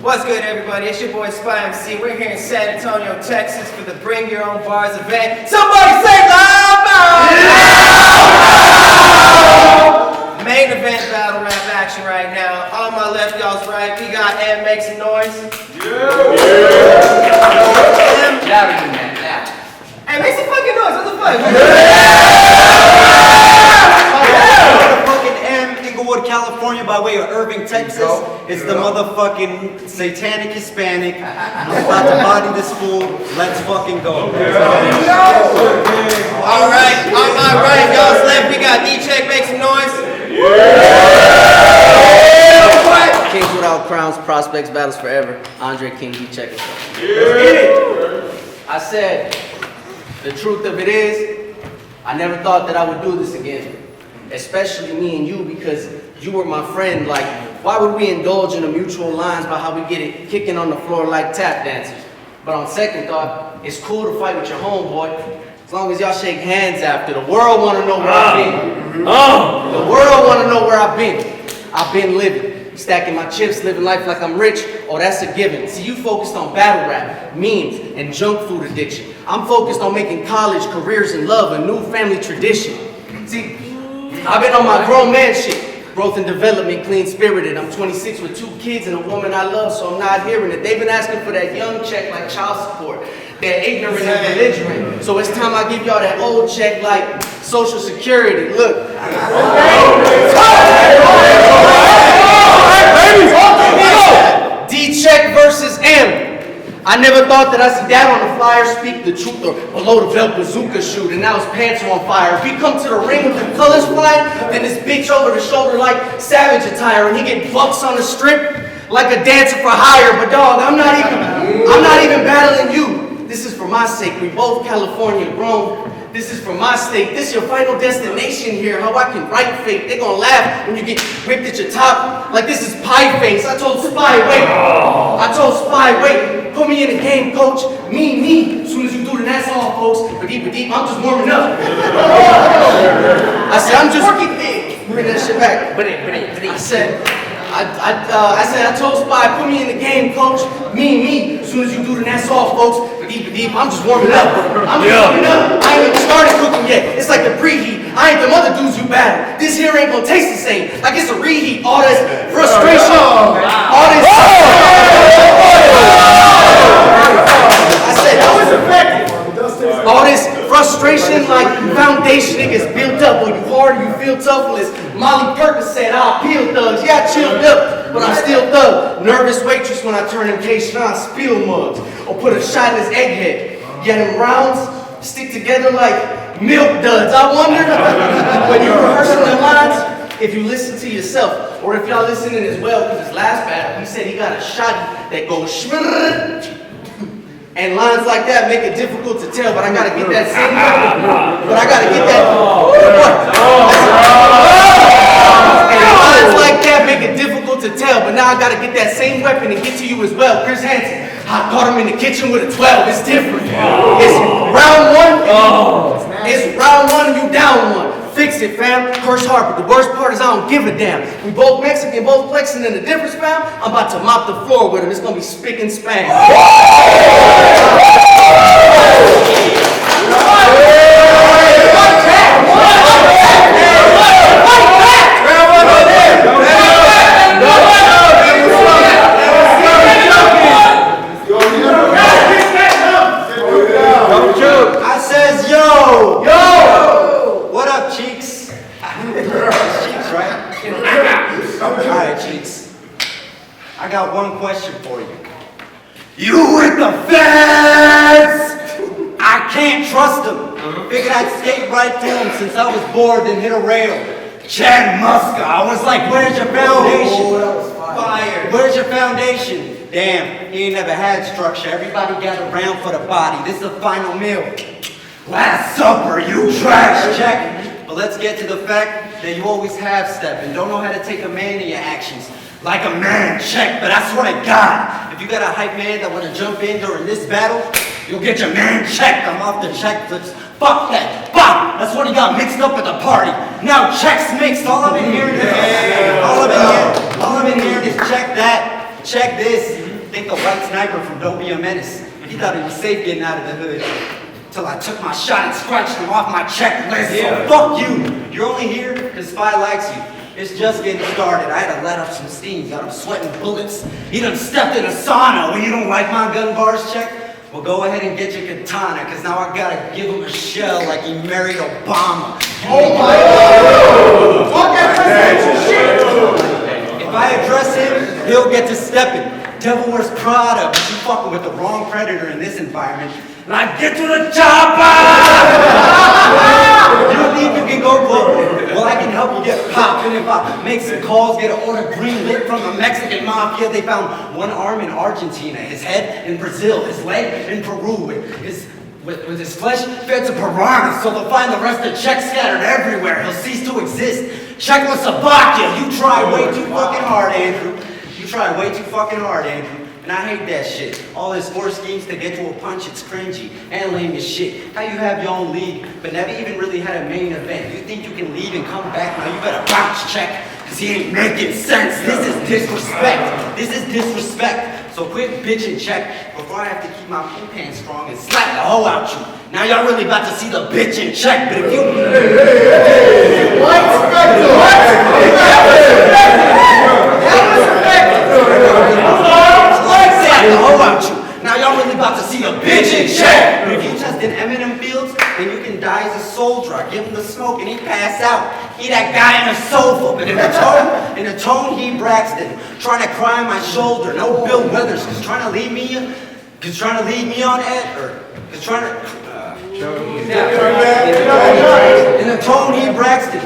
What's good, everybody? It's your boy Spy MC. We're here in San Antonio, Texas for the Bring Your Own Bars event. Somebody say loud! Main event battle rap action right now. On my left, y'all's right. We got M. Make some noise. Yeah. Louder than that, loud. Hey, make some fucking noise. What the fuck? California by way of Irving, Texas. It's the motherfucking satanic Hispanic. I'm about to body this fool. Let's fucking go. Alright, on my right, y'all's left, we got D-Checc, make some noise. Kings without crowns, prospects, battles forever. Andre King, D-Checc. I said, the truth of it is, I never thought that I would do this again. Especially me and you, because you were my friend. Like, why would we indulge in the mutual lines about how we get it kicking on the floor like tap dancers? But on second thought, it's cool to fight with your homeboy, as long as y'all shake hands after. The world want to know where I've been. The world want to know where I've been. I've been living, stacking my chips, living life like I'm rich. Oh, that's a given. See, you focused on battle rap, memes, and junk food addiction. I'm focused on making college, careers, and love a new family tradition. See, I've been on my grown man shit. Growth and development, clean spirited. I'm 26 with 2 kids and a woman I love, so I'm not hearing it. They've been asking for that young check like child support. They're ignorant and belligerent. So it's time I give y'all that old check like Social Security. Look. D-Checc versus M. I never thought that I'd see that on the flyer, speak the truth, or below the belt bazooka shoot, and now his pants are on fire. If he come to the ring with the colors flying, then this bitch over the shoulder like Savage attire, and he get bucks on the strip like a dancer for hire. But dog, I'm not even battling you. This is for my sake. We both California grown. This is for my state. This is your final destination here. How I can write fate. They gonna laugh when you get whipped at your top like this is pie face. I told Spy, wait. Put me in the game, coach. Me. As soon as you do, then that's all, folks. But deep, I'm just warming up. I said, I'm just bring that shit back. I said, I told Spy, put me in the game, coach. Me. As soon as you do, then that's all, folks. But deep, I'm just warming up. I ain't even started cooking yet. It's like the preheat. I ain't them other dudes you battle. This here ain't gonna taste the same. Like it's a reheat. All this frustration. All this. I said, that was effective. All this frustration, like foundation, it gets built up. When you hard, you feel tough. Well, as Molly Perkins said, I'll peel thugs. Yeah, I chilled up, but I'm still thug. Nervous waitress when I turn them K-Shine spill mugs. Or put a shot in his egghead. Yeah, them rounds stick together like milk duds. I wonder when you're rehearsing the lines, if you listen to yourself, or if y'all listening as well, because his last battle, he said he got a shot that goes shmrrrr. And lines like that make it difficult to tell, but I gotta get that same weapon. And lines like that make it difficult to tell, but now I gotta get that same weapon and get to you as well. Chris Hansen, I caught him in the kitchen with a 12. It's different. It's round one. It's round one and you down one. Fix it, fam. Curse hard, but the worst part is I don't give a damn. We both Mexican, both flexing, and the difference, fam, I'm about to mop the floor with him. It's gonna be spick and span. I says, yo! What up, cheeks? Cheeks, right? Alright, cheeks. I got one question for you. You with the feds! I can't trust them. Figured I'd skate right through them since I was bored and hit a rail. Chad Muska, I was like, where's your foundation? Fire. Where's your foundation? Damn, he ain't never had structure. Everybody got around for the body. This is the final meal. Last supper, you trash. Check. But let's get to the fact that you always have step and don't know how to take a man in your actions. Like a man, check, but I swear to God, if you got a hype man that wanna jump in during this battle, you'll get your man checked. I'm off the check flips. Fuck that. Fuck! That's what he got mixed up at the party. Now checks mixed. All I've been hearing is check that, check this. Think the white sniper from Don't Be a Menace. He thought he was safe getting out of the hood. Till I took my shot and scratched him off my checklist. So fuck you. You're only here because Spy likes you. It's just getting started. I had to let up some steam. Got him sweating bullets. He done stepped in a sauna. Well, you don't like my gun bars, Check? Well, go ahead and get your katana, because now I gotta give him a shell like he married Obama. Oh my God! Fuck that presidential shit! If I address him, he'll get to stepping. Devil wears Prada, but you fucking with the wrong predator in this environment. Like, get to the chopper! You don't think you can go global? Well, I can help you get popped. And if I make some calls, get an order green lit from the Mexican mafia, they found one arm in Argentina, his head in Brazil, his leg in Peru, with his flesh fed to piranhas, so they'll find the rest of Czech scattered everywhere. He'll cease to exist. Czechoslovakia, you try way too fucking hard, Andrew. You try way too fucking hard, Andrew. And I hate that shit. All his four schemes to get to a punch, it's cringy and lame as shit. How you have your own league, but never even really had a main event. You think you can leave and come back? Now you better bounce, Check, cause he ain't making sense. This is disrespect. This is disrespect. So quit bitching, Check, before I have to keep my poo pants strong and slap the hoe out you. Now y'all really about to see the bitch in Check, but if you... The hoe out you. Now y'all really about to see a bitch in Check. But if you test in Eminem Fields, then you can die as a soldier. I give him the smoke and he pass out. He that guy in a sofa. But in the tone, he Braxton. Trying to cry on my shoulder. No Bill Withers. Cause trying to leave me on edge. Cause trying to... In the tone, he Braxton,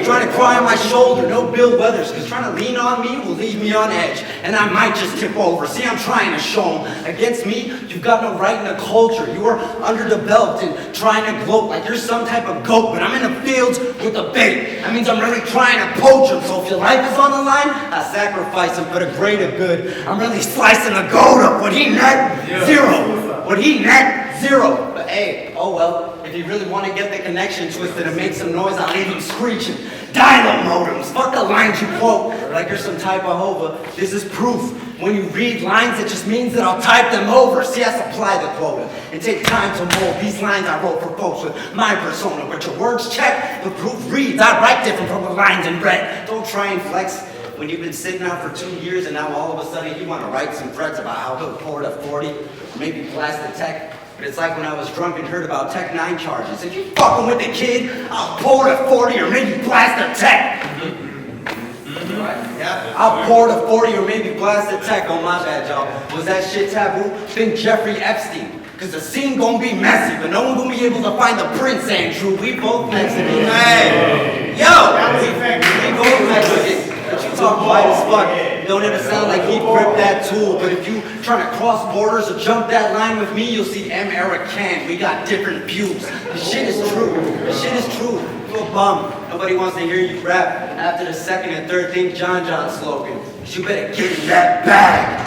trying to cry on my shoulder, no Bill Weathers, cause trying to lean on me will leave me on edge, and I might just tip over. See, I'm trying to show him. Against me, you've got no right in the culture. You are underdeveloped and trying to gloat like you're some type of goat, but I'm in the fields with the bait. That means I'm really trying to poach him, so if your life is on the line, I sacrifice him for the greater good. I'm really slicing the goat up. What he net? Zero. What he net? Zero. But hey, oh well. If you really want to get the connection twisted and make some noise, I'll leave him screeching. Dial modems, fuck the lines you quote like you're some type of hova. This is proof. When you read lines, it just means that I'll type them over. See, I supply the quota and take time to mold these lines I wrote for folks with my persona. But your words check, the proof reads. I write different from the lines in red. Don't try and flex when you've been sitting out for 2 years and now all of a sudden you want to write some threats about how he'll pour to 40 or maybe blast the tech. But it's like when I was drunk and heard about Tech 9 charges. If you fucking with the kid, I'll pour to 40 or maybe blast the tech. I'll pour to 40 or maybe blast the tech. Oh my bad, y'all. Was that shit taboo? Think Jeffrey Epstein. Cause the scene gonna be messy, but no one gonna be able to find the prince, Andrew. We both Mexican. Hey! Yo! We both Mexican. But you talk white as fuck. Don't ever sound like he gripped that tool, but if you trying to cross borders or jump that line with me, you'll see American. We got different views. The shit is true. The shit is true. You a bum. Nobody wants to hear you rap after the second and third Think John slogan. You better get in that bag.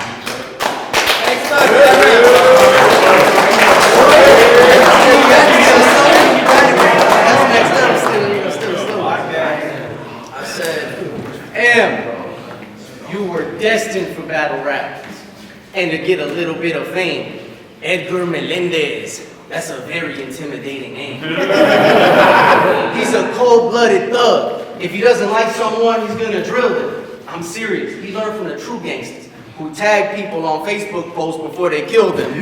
I said, you were destined for battle rap and to get a little bit of fame. Edgar Melendez. That's a very intimidating name. He's a cold-blooded thug. If he doesn't like someone, he's gonna drill them. I'm serious. He learned from the true gangsters who tag people on Facebook posts before they kill them.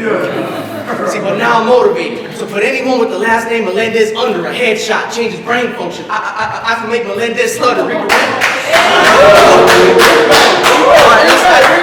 See, but now I'm motivated. So put anyone with the last name Melendez under a headshot, change his brain function. I can make Melendez stutter.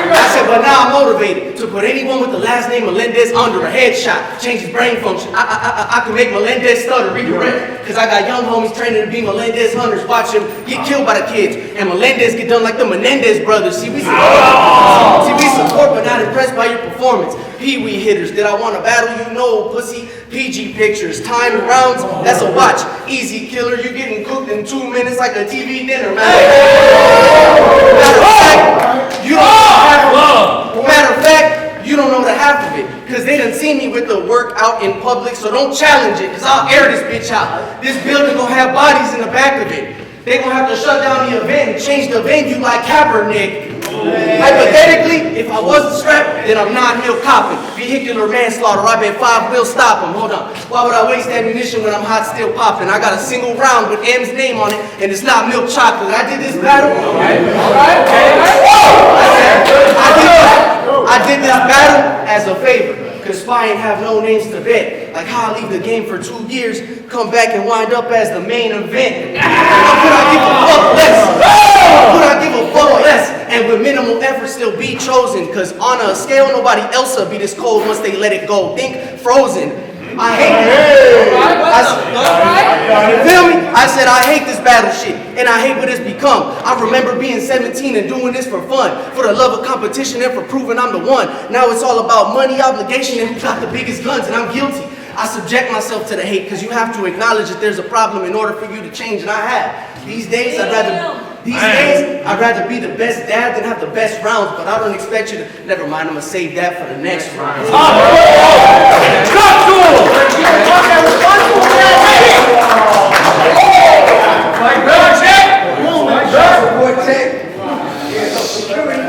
I said, but now I'm motivated to put anyone with the last name Melendez under a headshot, change his brain function. I can make Melendez stutter, redirect. Cause I got young homies training to be Melendez hunters, watch him get killed by the kids, and Melendez get done like the Menendez brothers. See, we support but not impressed by your performance. Pee-wee hitters, did I want to battle you? No, pussy. PG pictures, time rounds, that's a watch. Easy killer, you getting cooked in 2 minutes like a TV dinner, man. Matter of fact, you don't know the half of it, cause they done seen me with the work out in public, so don't challenge it, cause I'll air this bitch out. This building gonna have bodies in the back of it. They gonna have to shut down the event and change the venue like Kaepernick. Hypothetically, if I wasn't strapped, then I'm 9 mil copping. Vehicular manslaughter, I bet 5 will stop him. Hold on. Why would I waste ammunition when I'm hot still popping? I got a single round with M's name on it, and it's not milk chocolate. I did this battle. I did this battle as a favor. Cause Spy ain't have no names to bet. Like how I leave the game for 2 years, come back and wind up as the main event. How could I give a fuck less? How could I give a fuck less? And with minimal effort still be chosen. Cause on a scale nobody else will be this cold once they let it go. Think Frozen. I hate it. You feel me? I said I hate this battle shit, and I hate what it's become. I remember being 17 and doing this for fun, for the love of competition and for proving I'm the one. Now it's all about money, obligation, and who got the biggest guns, and I'm guilty. I subject myself to the hate because you have to acknowledge that there's a problem in order for you to change, and I have. These days, I'd rather be the best dad than have the best rounds, but I don't expect you to. Never mind, I'm gonna save that for the next round.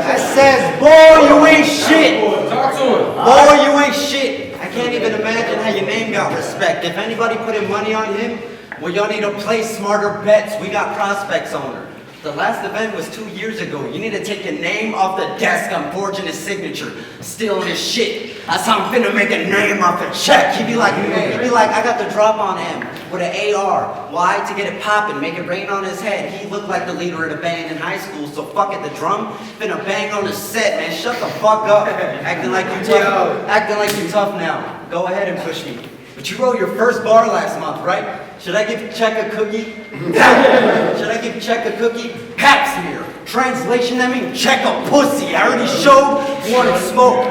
I says, boy, you ain't shit. Boy, you ain't shit. I can't even imagine how your name got respect. If anybody put in money on him, well, y'all need to place smarter bets. We got prospects on her. The last event was 2 years ago. You need to take your name off the desk. I'm forging his signature, stealing his shit. That's how I'm finna make a name off a check. He'd be like, I got the drop on him with an AR. Why? To get it poppin', make it rain on his head. He looked like the leader of the band in high school, so fuck it, the drum finna bang on his set, man. Shut the fuck up. Acting like you tough. Acting like you tough now. Go ahead and push me. But you wrote your first bar last month, right? Should I give Check a cookie? Should I give Check a cookie? Pap smear. Translation, that means check a pussy. I already showed, wanted smoke.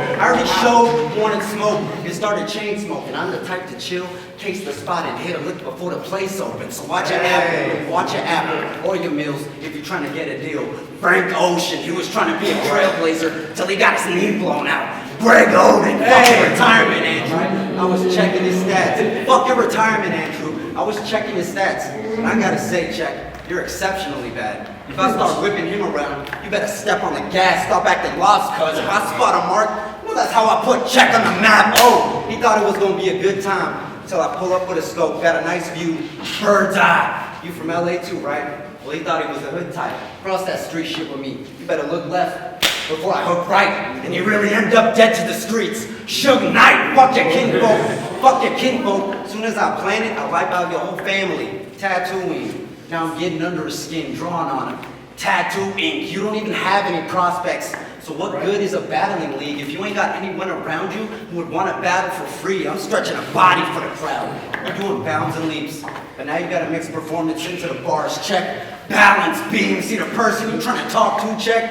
It started chain smoking. I'm the type to chill, case the spot and hit a lick before the place opens. So watch your apple, or your meals if you're trying to get a deal. Frank Ocean, he was trying to be a trailblazer till he got his knee blown out. Greg Oden, fuck your retirement, Andrew. I was checking his stats. Fuck your retirement, Andrew. I was checking his stats. And I gotta say, Check, you're exceptionally bad. If I start whipping him around, you better step on the gas, stop acting lost, cuz if I spot a mark, well, that's how I put Check on the map. Oh, he thought it was gonna be a good time. Until I pull up with a scope, got a nice view, bird's eye. You from LA too, right? Well, he thought he was a hood type. Cross that street shit with me. You better look left before I hook right, and you really end up dead to the streets. Suge Knight, fuck your kinfolk. Fuck your kinfolk. As soon as I plan it, I wipe out your whole family. Tattooing. Now I'm getting under his skin, drawing on him. Tattoo ink. You don't even have any prospects. So what good is a battling league if you ain't got anyone around you who would want to battle for free? I'm stretching a body for the crowd. You're doing bounds and leaps. But now you gotta mix performance into the bars. Check. Balance, beam. See the person you're trying to talk to, Check?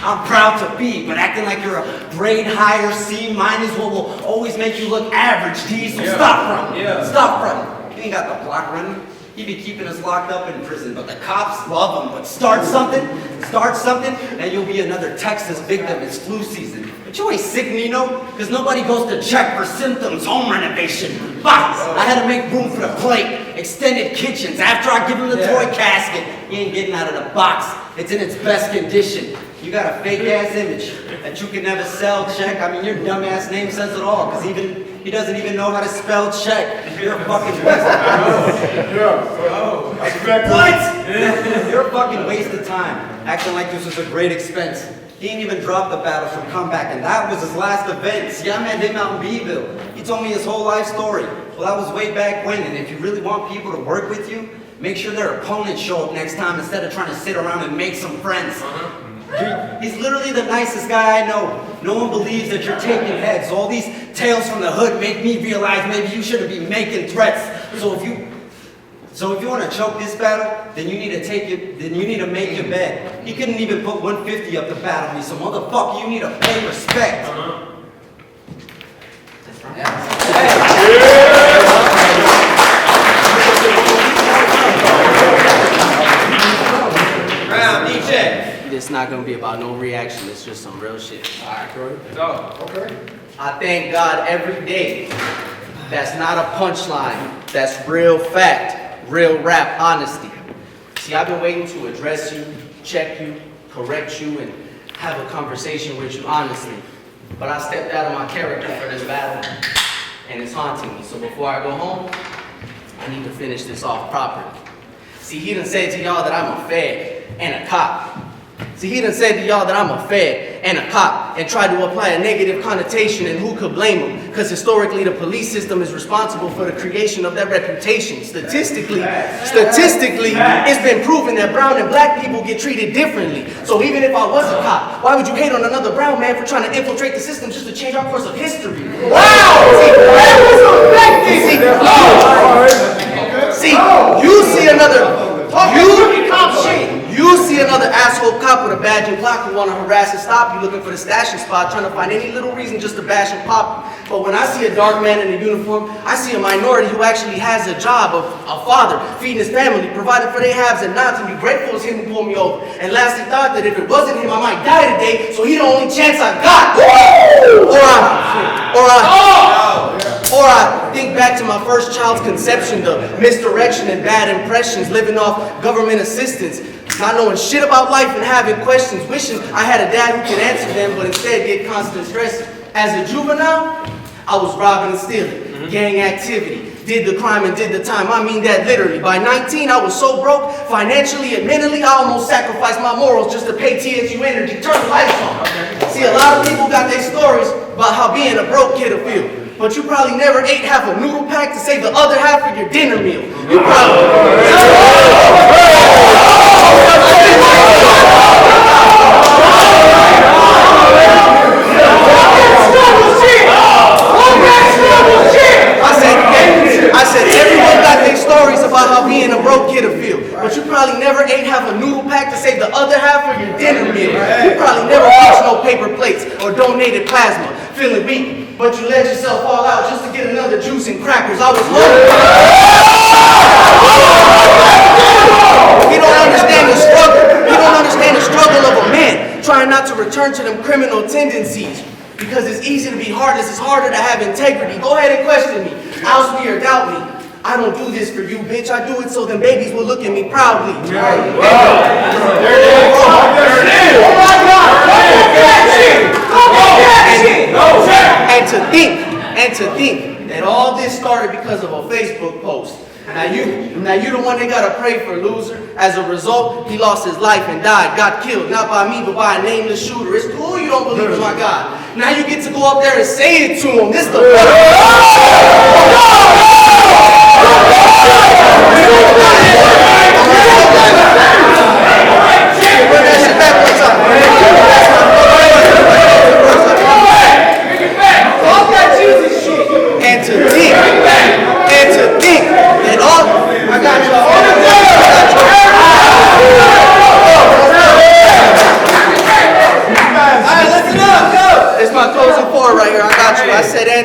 I'm proud to be, but acting like you're a grade higher C minus what will always make you look average, D, so stop fronting. Stop fronting. You ain't got the block running. He be keeping us locked up in prison, but the cops love him. But start something, and you'll be another Texas victim. It's flu season. But you ain't sick, Nino, because nobody goes to check for symptoms. Home renovation, box. I had to make room for the plate. Extended kitchens. After I give him the toy casket, he ain't getting out of the box. It's in its best condition. You got a fake-ass image that you can never sell, Check. I mean, your dumbass name says it all, because he doesn't even know how to spell Check. You're a fucking waste of time. What? You're a fucking waste of time, acting like this was a great expense. He didn't even drop the battle from comeback, and that was his last event. See, I met him out in Beeville. He told me his whole life story. Well, that was way back when, and if you really want people to work with you, make sure their opponents show up next time instead of trying to sit around and make some friends. He's literally the nicest guy I know. No one believes that you're taking heads. All these tales from the hood make me realize maybe you shouldn't be making threats. So if you want to choke this battle, then you need to make your bed. He couldn't even put 150 up to battle me, so motherfucker, you need to pay respect. Round, D-Checc. It's not gonna be about no reaction, it's just some real shit. Okay. I thank God every day. That's not a punchline, that's real fact, real rap honesty. See, I've been waiting to address you, check you, correct you, and have a conversation with you honestly. But I stepped out of my character for this battle, and it's haunting me. So before I go home, I need to finish this off properly. See, he done said to y'all that I'm a fed and a cop. See, he done said to y'all that I'm a fed and a cop and tried to apply a negative connotation, and who could blame him? Because historically, the police system is responsible for the creation of that reputation. Statistically, it's been proven that brown and black people get treated differently. So even if I was a cop, why would you hate on another brown man for trying to infiltrate the system just to change our course of history? Wow! See, you see another asshole cop with a badge and clock who want to harass and stop you, looking for the stashing spot, trying to find any little reason just to bash and pop you. But when I see a dark man in a uniform, I see a minority who actually has a job of a father, feeding his family, providing for their haves and nots, and be grateful it's him who pulled me over. And lastly, thought that if it wasn't him, I might die today, so he the only chance I got. Or I think back to my first child's conception, the misdirection and bad impressions, living off government assistance, not knowing shit about life and having questions, wishing I had a dad who could answer them, but instead get constant stress. As a juvenile, I was robbing and stealing, gang activity, did the crime and did the time. I mean that literally. By 19, I was so broke, financially and mentally, I almost sacrificed my morals just to pay TSU Energy, turn the lights on. See, a lot of people got their stories about how being a broke kid will feel. But you probably never ate half a noodle pack to save the other half for your dinner meal. You probably... I said everyone got their stories about how being a broke kid will feel. But you probably never ate half a noodle pack to save the other half for your dinner meal. You probably never watched no paper plates or donated plasma, feeling weak, but you let yourself fall out just to get another juice and crackers. I was hungry. He don't understand the struggle. He don't understand the struggle of a man trying not to return to them criminal tendencies. Because it's easy to be heartless, it's harder to have integrity. Go ahead and question me. Oust me or doubt me. I don't do this for you, bitch. I do it so them babies will look at me proudly. Oh my God! And to think that all this started because of a Facebook post. Now you the one that gotta pray for, loser. As a result, he lost his life and died, got killed, not by me, but by a nameless shooter. It's cool you don't believe in my God. Now you get to go up there and say it to him. This the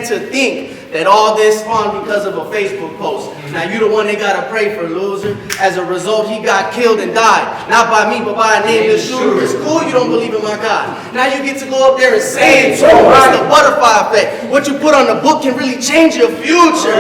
to think that all this spawned because of a Facebook post. Now you the one that gotta pray for, loser. As a result, he got killed and died. Not by me, but by a nameless shooter. It's cool you don't believe in my God. Now you get to go up there and say it to him. It's the butterfly effect. What you put on the book can really change your future.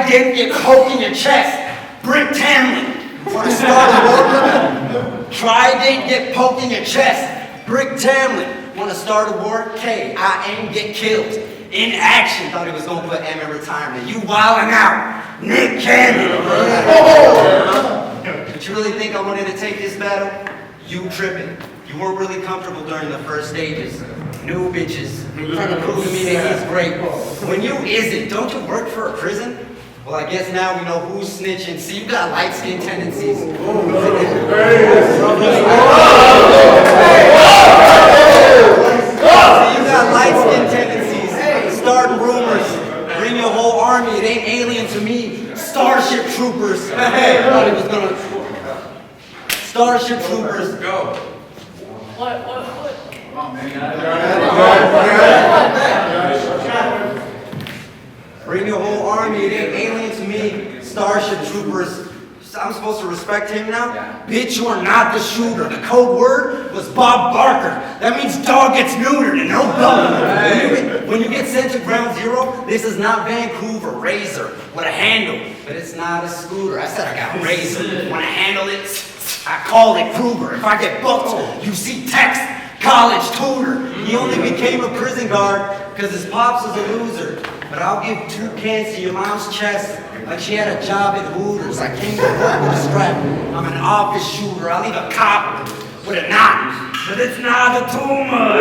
Didn't get poked in your chest. Brick Tamlin. Want to start a war? Try didn't get poked in your chest. Brick Tamlin. Want to start a war? K. I ain't get killed. In action. Thought he was going to put M in retirement. You wildin' out. Nick Cannon. But you really think I wanted to take this battle? You tripping. You weren't really comfortable during the first stages. New bitches. Trying to prove to me that he's great. When you isn't, don't you work for a prison? Well, I guess now we know who's snitching. See, you got light-skinned tendencies. See, you got light-skinned tendencies. Starting rumors. Bring your whole army. It ain't alien to me. Starship Troopers. Starship Troopers. Go. Bring your whole army, it ain't alien to me. Starship troopers. I'm supposed to respect him now? Bitch, you are not the shooter. The code word was Bob Barker. That means dog gets neutered and no bone. When you get sent to ground zero, this is not Vancouver. Razor with a handle, but it's not a scooter. I said I got a razor. When I handle it, I call it Kruger. If I get booked, you see text, college tutor. He only became a prison guard because his pops was a loser. But I'll give 2 cans to your mom's chest like she had a job at Hooters. I came to work with a strap. I'm an office shooter. I'll leave a cop with a knot. But it's not a tumor.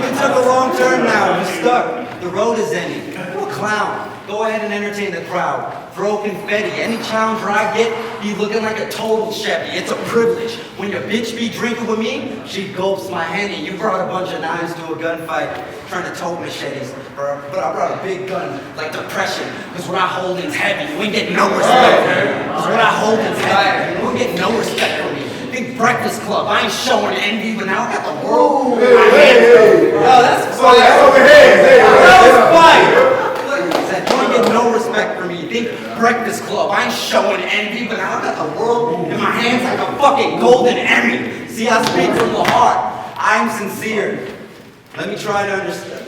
You took a wrong turn now. You're stuck. The road is ending. You a clown. Go ahead and entertain the crowd. Throw confetti. Any challenger I get, be looking like a total Chevy. It's a privilege. When your bitch be drinking with me, she gulps my Henny. You brought a bunch of knives to a gunfight, trying to tote machetes. But I brought a big gun, like depression. Cause what I holding's heavy. You ain't getting no respect from me. Cause what I holding's heavy. You ain't getting no respect from me. Big Breakfast Club. I ain't showing envy, but now I got the world. Oh, that's fire. That was fire. You ain't getting no respect from me. Think Breakfast Club. I ain't showing envy, but now I got the world in my hands like a fucking golden Emmy. See, I speak from the heart. I'm sincere. Let me try to understand.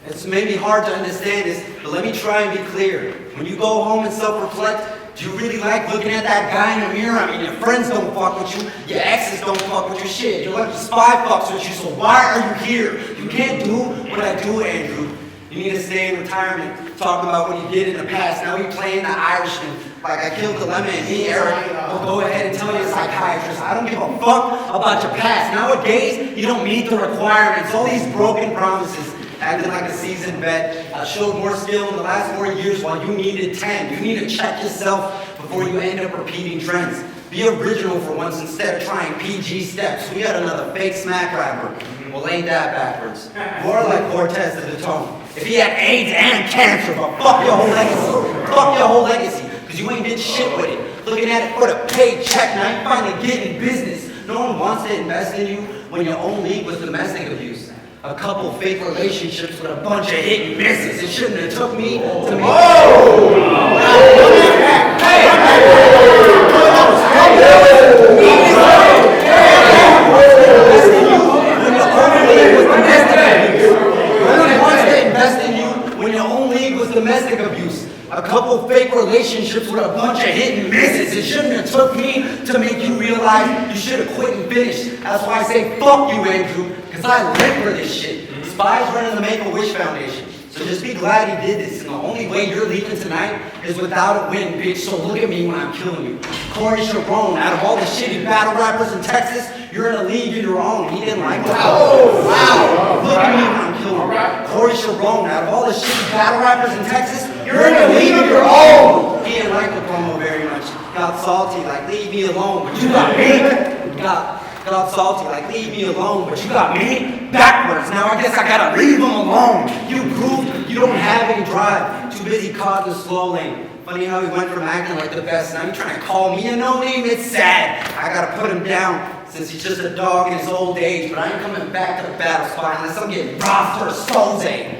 It's maybe hard to understand this, but let me try and be clear. When you go home and self-reflect, do you really like looking at that guy in the mirror? I mean, your friends don't fuck with you, your exes don't fuck with your shit, your lucky spy fucks with you, so why are you here? You can't do what I do, Andrew. You need to stay in retirement, talk about what you did in the past. Now you're playing the Irishman, like I killed Dilemma and me, Eric. Well, go ahead and tell your psychiatrist, I don't give a fuck about your past. Nowadays, you don't meet the requirements, all these broken promises. Acting like a seasoned vet. I showed more skill in the last 4 years while you needed 10. You need to check yourself before you end up repeating trends. Be original for once instead of trying PG steps. We got another fake smack rapper. Well, ain't that backwards? More like Cortez to the tone. If he had AIDS and cancer, but fuck your whole legacy. Fuck your whole legacy. Cause you ain't did shit with it. Looking at it for the paycheck, now you finally getting business. No one wants to invest in you when your own league was domestic abuse. A couple fake relationships with a bunch of hit and misses. It shouldn't have took me to make domestic abuse. A couple fake relationships with a bunch of hit and misses. It shouldn't have took me to make you realize you should have quit and finished. That's why I say fuck you, Andrew, because I live for this shit. Spies running the Make-A-Wish Foundation. So just be glad he did this. And the only way you're leaving tonight is without a win, bitch. So look at me when I'm killing you. Corey Sharon, out of all the shitty battle rappers in Texas, you're in a league of your own. He didn't like it. Wow. Look at me when I'm killing you. Corey Sharon, out of all the shitty battle rappers in Texas, you're in a league of your own. He didn't like the promo very much. Got salty, like leave me alone. But you got me. Got salty, like leave me alone, but you got me backwards. Now I guess I gotta leave him alone. You proved you don't have any drive. Too busy caught in the slow lane. Funny how he went from acting like the best. Now you trying to call me a no name? It's sad. I gotta put him down since he's just a dog in his old age. But I ain't coming back to the battle spot unless I'm getting robbed for a soul's ache.